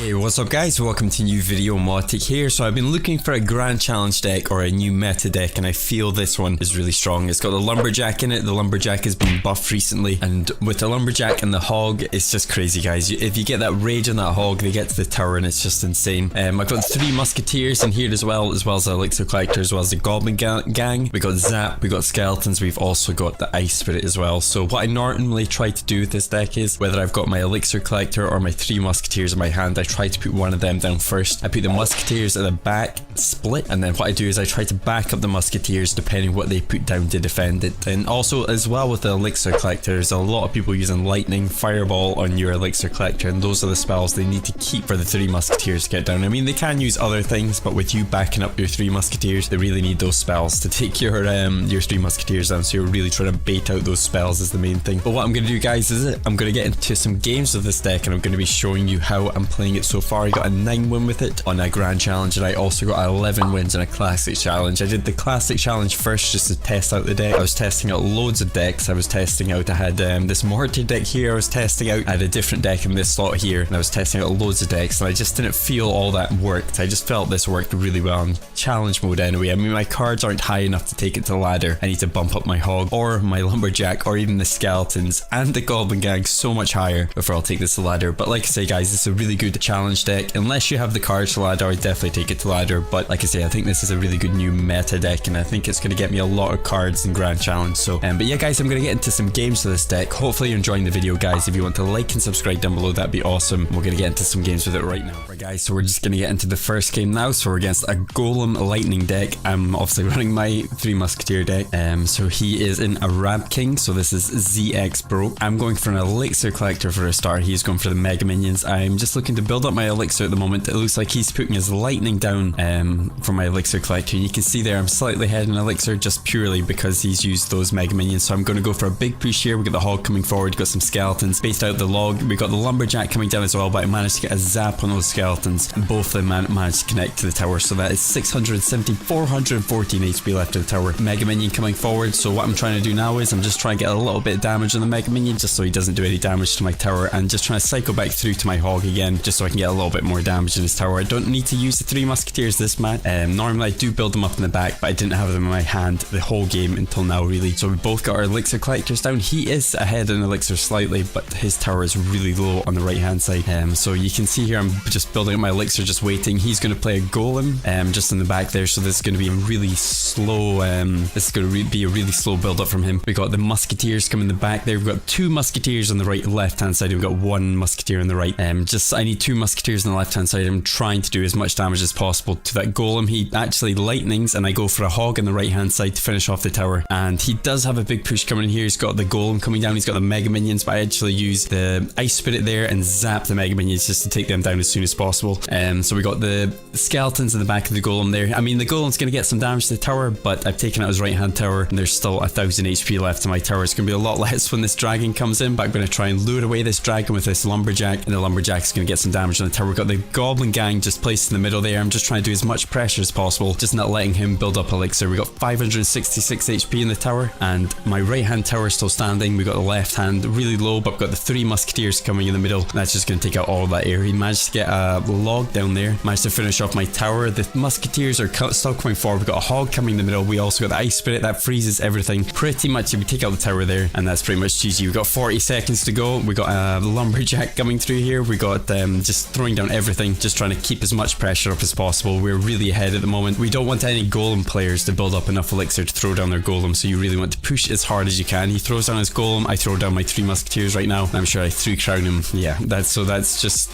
Hey, what's up guys, welcome to a new video. Mautic here. So I've been looking for a grand challenge deck or a new meta deck, and I feel this one is really strong. It's got the Lumberjack in it. The Lumberjack has been buffed recently, and with the Lumberjack and the Hog, it's just crazy guys. If you get that rage on that Hog, they get to the tower and it's just insane. I've got 3 Musketeers in here as well as the Elixir Collector, as well as the Goblin Gang. We got Zap, we got Skeletons, we've also got the Ice Spirit as well. So what I normally try to do with this deck is, whether I've got my Elixir Collector or my 3 Musketeers in my hand, I try to put one of them down first. I put the Musketeers at the back split, and then what I do is I try to back up the Musketeers depending what they put down to defend it. And also as well with the Elixir Collector, there's a lot of people using Lightning, Fireball on your Elixir Collector, and those are the spells they need to keep for the 3 Musketeers to get down. I mean, they can use other things, but with you backing up your 3 Musketeers, they really need those spells to take your 3 Musketeers down, so you're really trying to bait out those spells is the main thing. But what I'm going to do guys is I'm going to get into some games with this deck, and I'm going to be showing you how I'm playing it so far. I got a 9 win with it on a grand challenge, and I also got 11 wins in a classic challenge. I did the classic challenge first just to test out the deck. I was testing out loads of decks. I was testing out, I had this Mautic deck here I was testing out. I had a different deck in this slot here, and I was testing out loads of decks, and I just didn't feel all that worked. I just felt this worked really well in challenge mode anyway. I mean, my cards aren't high enough to take it to the ladder. I need to bump up my Hog or my Lumberjack or even the Skeletons and the Goblin Gang so much higher before I'll take this to the ladder. But like I say guys, this is a really good challenge deck. Unless you have the cards to ladder, I'd definitely take it to ladder. But like I say, I think this is a really good new meta deck, and I think it's going to get me a lot of cards in grand challenge. So but yeah guys, I'm going to get into some games with this deck. Hopefully you're enjoying the video guys. If you want to like and subscribe down below, that'd be awesome. We're going to get into some games with it right now. Right guys, so we're just going to get into the first game now. So we're against a Golem Lightning deck. I'm obviously running my 3 Musketeer deck. So he is in a Rab King, so this is ZX Bro. I'm going for an Elixir Collector for a start. He's going for the Mega Minions. I'm just looking to build up my Elixir at the moment. It looks like he's putting his Lightning down for my Elixir Collector. And you can see there I'm slightly ahead in Elixir just purely because he's used those Mega Minions. So I'm going to go for a big push here. We got the Hog coming forward, got some Skeletons, spaced out the Log. We got the Lumberjack coming down as well, but I managed to get a zap on those Skeletons. And both of them managed to connect to the tower. So that is 670, 414 HP left of the tower. Mega Minion coming forward. So what I'm trying to do now is I'm just trying to get a little bit of damage on the Mega Minion just so he doesn't do any damage to my tower, and just trying to cycle back through to my Hog again just so I can get a little bit more damage in his tower. I don't need to use the 3 Musketeers this match. Normally I do build them up in the back, but I didn't have them in my hand the whole game until now really. So we both got our Elixir Collectors down. He is ahead in Elixir slightly, but his tower is really low on the right hand side. So you can see here I'm just building up my Elixir, just waiting. He's going to play a Golem just in the back there, so this is going to be a really slow this is going to be a really slow build up from him. We got the Musketeers coming in the back there. We've got 2 Musketeers on the right left hand side. We've got 1 Musketeer on the right. I need 2 Musketeers on the left hand side. I'm trying to do as much damage as possible to that Golem. He actually lightnings, and I go for a Hog on the right hand side to finish off the tower. And he does have a big push coming in here. He's got the Golem coming down. He's got the Mega Minions, but I actually use the Ice Spirit there and zap the Mega Minions just to take them down as soon as possible. So we got the Skeletons in the back of the Golem there. I mean, the Golem's going to get some damage to the tower, but I've taken out his right hand tower, and there's still 1000 HP left in my tower. It's going to be a lot less when this dragon comes in, but I'm going to try and lure away this dragon with this Lumberjack, and the Lumberjack's going to get some damage on the tower. We've got the Goblin Gang just placed in the middle there. I'm just trying to do as much pressure as possible, just not letting him build up Elixir. We got 566 HP in the tower, and my right hand tower is still standing. We got the left hand really low, but we've got the 3 Musketeers coming in the middle, and that's just going to take out all of that area. He managed to get a Log down there, managed to finish off my tower. The Musketeers are still coming forward. We've got a Hog coming in the middle. We also got the Ice Spirit that freezes everything pretty much if we take out the tower there, and that's pretty much GG. We've got 40 seconds to go. We got a Lumberjack coming through here. We got just throwing down everything, just trying to keep as much pressure up as possible. We're really ahead at the moment. We don't want any Golem players to build up enough Elixir to throw down their Golem, so you really want to push as hard as you can. He throws down his Golem. I throw down my 3 Musketeers right now. I'm sure I 3 crown him. Yeah, that's just...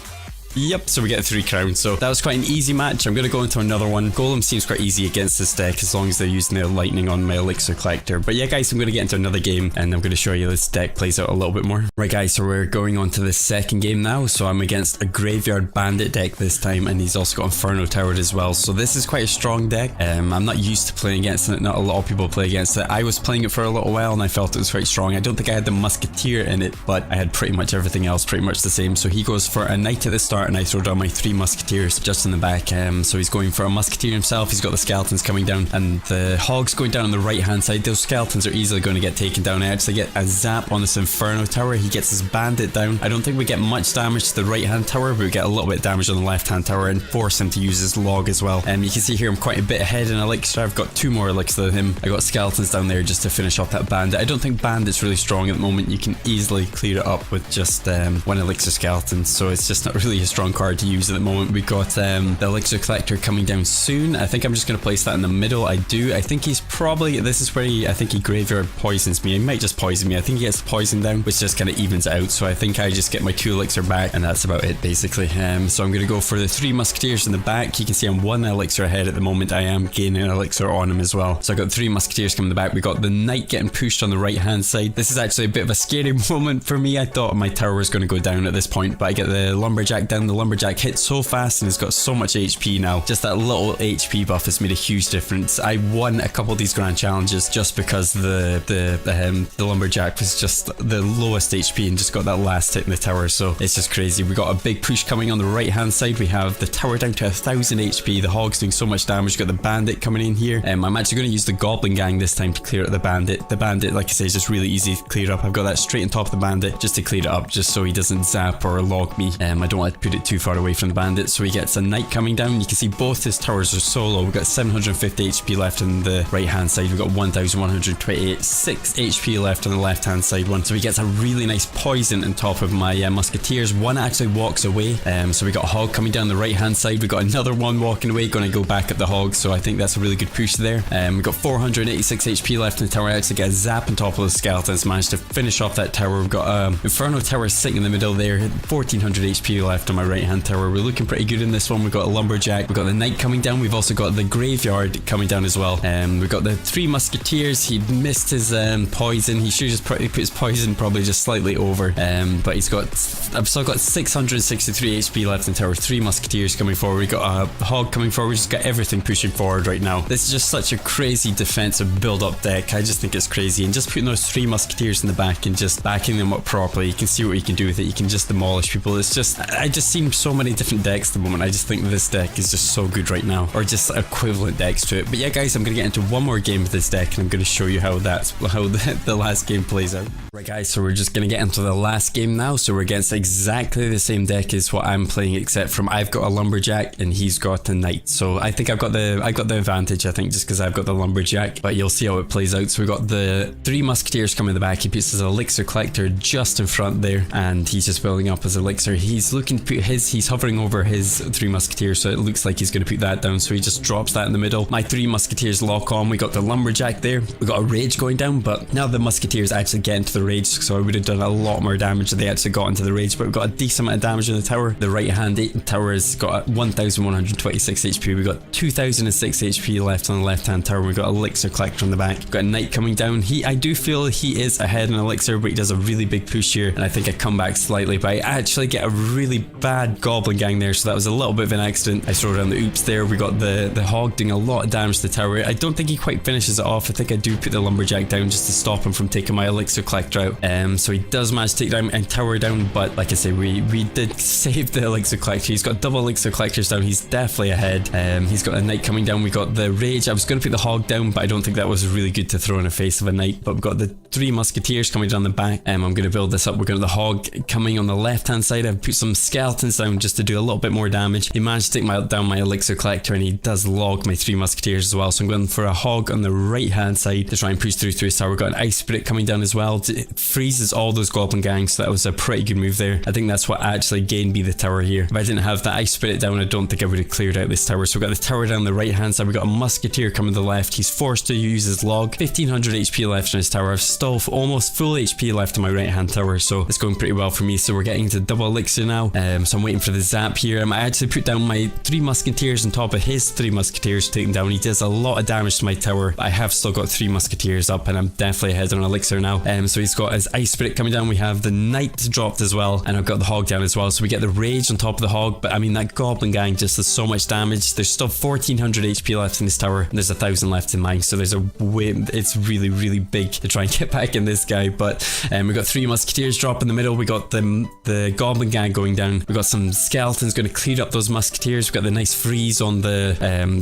Yep, so we get 3 crowns. So that was quite an easy match. I'm going to go into another one. Golem seems quite easy against this deck as long as they're using their Lightning on my Elixir Collector. But yeah guys, I'm going to get into another game, and I'm going to show you this deck plays out a little bit more. Right guys, so we're going on to the second game now. So I'm against a Graveyard Bandit deck this time, and he's also got Inferno Towered as well. So this is quite a strong deck. I'm not used to playing against it. Not a lot of people play against it. I was playing it for a little while and I felt it was quite strong. I don't think I had the Musketeer in it, but I had pretty much everything else pretty much the same. So he goes for a Knight at the start. start, and I throw down my 3 musketeers just in the back. So he's going for a musketeer himself. He's got the skeletons coming down, and the hog's going down on the right hand side. Those skeletons are easily going to get taken down. I actually get a zap on this inferno tower. He gets his bandit down. I don't think we get much damage to the right hand tower, but we get a little bit of damage on the left hand tower and force him to use his log as well. You can see here I'm quite a bit ahead in elixir. I've got 2 more elixir than him. I got skeletons down there just to finish off that bandit. I don't think bandit's really strong at the moment. You can easily clear it up with just 1 elixir skeleton, so it's just not really a strong card to use at the moment. We've got the elixir collector coming down soon. I think I'm just going to place that in the middle. I think he's probably, this is where I think he graveyard poisons me. He might just poison me. I think he gets poison down, which just kind of evens it out. So I think I just get my 2 elixir back, and that's about it basically. So I'm going to go for the 3 musketeers in the back. You can see I'm 1 elixir ahead at the moment. I am gaining elixir on him as well. So I got 3 musketeers coming in the back. We got the knight getting pushed on the right hand side. This is actually a bit of a scary moment for me. I thought my tower was going to go down at this point, but I get the lumberjack down. The lumberjack hits so fast and has got so much HP now. Just that little HP buff has made a huge difference. I won a couple of these grand challenges just because the lumberjack was just the lowest HP and just got that last hit in the tower. So it's just crazy. We got a big push coming on the right hand side. We have the tower down to 1000 HP. The hog's doing so much damage. Got the bandit coming in here. I'm actually going to use the goblin gang this time to clear out the bandit. The bandit, like I say, is just really easy to clear up. I've got that straight on top of the bandit just to clear it up, just so he doesn't zap or log me. I don't want to put it too far away from the bandit. So he gets a knight coming down. You can see both his towers are so low. We've got 750 HP left on the right hand side. We've got 1128, 6 HP left on the left hand side one. So he gets a really nice poison on top of my musketeers. One actually walks away. So we got a hog coming down the right hand side. We got another one walking away, going to go back at the hog. So I think that's a really good push there. We got 486 HP left in the tower. I actually get a zap on top of the skeletons. Managed to finish off that tower. We've got inferno tower sitting in the middle there. 1400 HP left on my right hand tower. We're looking pretty good in this one. We've got a lumberjack. We've got the knight coming down. We've also got the graveyard coming down as well. We've got the 3 musketeers. He missed his poison. He should just put his poison probably just slightly over. But I've still got 663 HP left in the tower. 3 musketeers coming forward. We got a hog coming forward. We just got everything pushing forward right now. This is just such a crazy defensive build up deck. I just think it's crazy, and just putting those 3 musketeers in the back and just backing them up properly, you can see what you can do with it. You can just demolish people. It's just, I just seen so many different decks at the moment. I just think this deck is just so good right now, or just equivalent decks to it. But yeah guys, I'm gonna get into one more game with this deck, and I'm gonna show you how the last game plays out. Right guys, so we're just gonna get into the last game now. So we're against exactly the same deck as what I'm playing, except from I've got a lumberjack and he's got a knight. So I think I got the advantage, I think, just because I've got the lumberjack, but you'll see how it plays out. So we got the 3 musketeers coming in the back. He puts his elixir collector just in front there, and he's just building up his elixir. He's looking to put he's hovering over his 3 musketeers, so it looks like he's going to put that down. So he just drops that in the middle. My 3 musketeers lock on. We got the lumberjack there. We got a rage going down, but now the musketeers actually get into the rage, so I would have done a lot more damage if they actually got into the rage. But we've got a decent amount of damage on the tower. The right hand tower has got 1126 HP. We got 2006 HP left on the left hand tower. We got elixir collector on the back. We've got a knight coming down. I do feel he is ahead in elixir, but he does a really big push here, and I think I come back slightly, but I actually get a really bad goblin gang there, so that was a little bit of an accident. I throw down the oops there. We got the hog doing a lot of damage to the tower. I don't think he quite finishes it off. I think I do put the lumberjack down just to stop him from taking my elixir collector out. So he does manage to take down and tower down, but like I say, we did save the elixir collector. He's got double elixir collectors down. He's definitely ahead. He's got a knight coming down. We got the rage. I was going to put the hog down, but I don't think that was really good to throw in the face of a knight. But we've got the 3 musketeers coming down the back. I'm going to build this up. We're going to the hog coming on the left hand side. I've put some skeletons down just to do a little bit more damage. He managed to take down my elixir collector, and he does log my 3 musketeers as well. So I'm going for a hog on the right hand side to try and push through his tower. We've got an ice spirit coming down as well. It freezes all those goblin gangs, so that was a pretty good move there. I think that's what actually gained me the tower here. If I didn't have that ice spirit down, I don't think I would have cleared out this tower. So we've got the tower down the right hand side. We've got a musketeer coming to the left. He's forced to use his log. 1500 HP left on his tower. I've still almost full HP left on my right hand tower, so it's going pretty well for me. So we're getting to double elixir now. So I'm waiting for the zap here. I actually put down my 3 musketeers on top of his 3 musketeers to take him down. He does a lot of damage to my tower, but I have still got 3 musketeers up, and I'm definitely ahead on elixir now. So he's got his ice spirit coming down. We have the knight dropped as well, and I've got the hog down as well. So we get the rage on top of the hog, but I mean, that goblin gang just does so much damage. There's still 1400 HP left in this tower, and there's 1000 left in mine, so there's a way, it's really big to try and get back in this guy. But we got 3 musketeers drop in the middle. We got the goblin gang going down. We've got some skeletons going to clear up those musketeers. We've got the nice freeze on the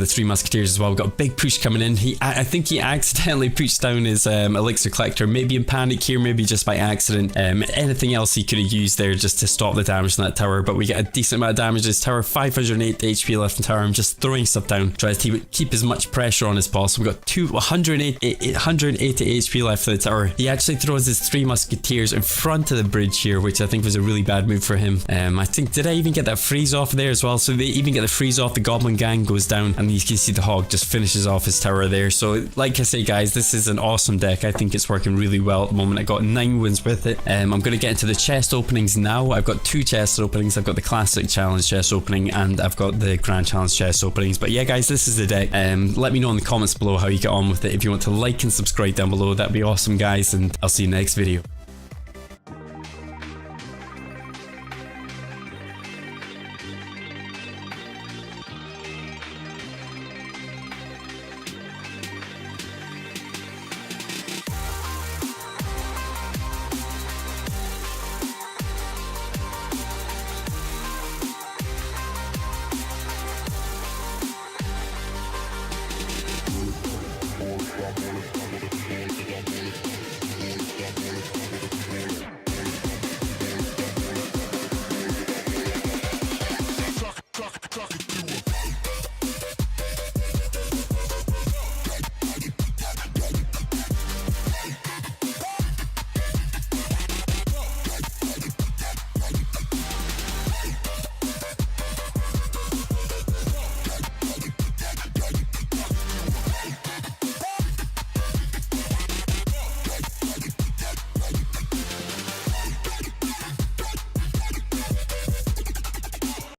3 musketeers as well. We've got a big push coming in. I think he accidentally pushed down his elixir collector, maybe in panic here, maybe just by accident. Anything else he could have used there just to stop the damage on that tower, but we get a decent amount of damage to this tower. 508 HP left in tower. I'm just throwing stuff down, try to keep as much pressure on as possible. We've got 180 HP left for the tower. He actually throws his 3 musketeers in front of the bridge here, which I think was a really bad move for him. I think, did I even get that freeze off there as well? So they even get the freeze off, the goblin gang goes down, and you can see the hog just finishes off his tower there. So like I say guys, this is an awesome deck. I think it's working really well at the moment. I got 9 wins with it. I'm going to get into the chest openings now. I've got 2 chest openings. I've got the classic challenge chest opening, and I've got the grand challenge chest openings. But yeah guys, this is the deck. Let me know in the comments below how you get on with it. If you want to like and subscribe down below, that'd be awesome guys, and I'll see you next video.